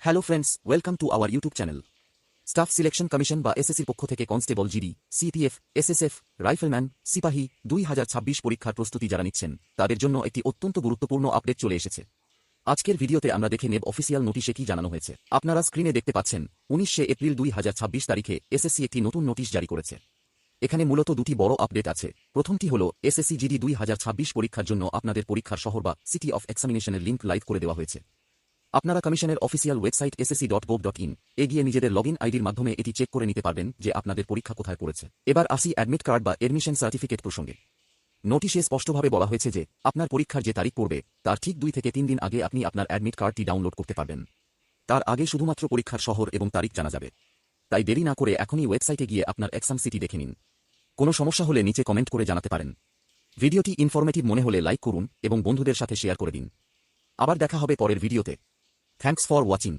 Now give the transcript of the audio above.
Hello friends, welcome to our YouTube channel. Staff selection commission বা এসএসসির পক্ষ থেকে constable GD, CPF, SSF, rifleman, সিপাহী 2026 পরীক্ষার প্রস্তুতি যারা নিচ্ছেন তাদের জন্য একটি অত্যন্ত গুরুত্বপূর্ণ আপডেট চলে এসেছে। আজকের ভিডিওতে আমরা দেখে নেব অফিসিয়াল নোটিশে কি জানানো হয়েছে। আপনারা স্ক্রিনে দেখতে পাচ্ছেন 19 এপ্রিল 2026 তারিখে এসএসসি একটি নতুন নোটিশ জারি করেছে। এখানে মূলত দুটি বড় আপডেট আছে। প্রথমটি হল এসএসসি জিডি 2026 পরীক্ষার জন্য আপনাদের পরীক্ষার শহর বা সিটি অফ এক্সামিনেশনের লিঙ্ক লাইভ করে দেওয়া হয়েছে। আপনারা কমিশনের অফিসিয়াল ওয়েবসাইট ssc.gov.in এ গিয়ে নিজেদের লগইন আইডির মাধ্যমে এটি চেক করে নিতে পারবেন যে আপনাদের পরীক্ষা কোথায় পড়েছে। এবার আসি অ্যাডমিট কার্ড বা এডমিশন সার্টিফিকেট প্রসঙ্গে। নোটিশে স্পষ্টভাবে বলা হয়েছে যে আপনার পরীক্ষার যে তারিখ পড়বে তার ঠিক 2 থেকে 3 দিন আগে আপনি আপনার অ্যাডমিট কার্ডটি ডাউনলোড করতে পারবেন। তার আগে শুধুমাত্র পরীক্ষার শহর এবং তারিখ জানা যাবে। তাই দেরি না করে এখনই ওয়েবসাইটে গিয়ে আপনার এক্সাম সিটি দেখে নিন। কোনো সমস্যা হলে নিচে কমেন্ট করে জানাতে পারেন। ভিডিওটি ইনফরমেটিভ মনে হলে লাইক করুন এবং বন্ধুদের সাথে শেয়ার করে দিন। আবার দেখা হবে পরের ভিডিওতে। Thanks for watching.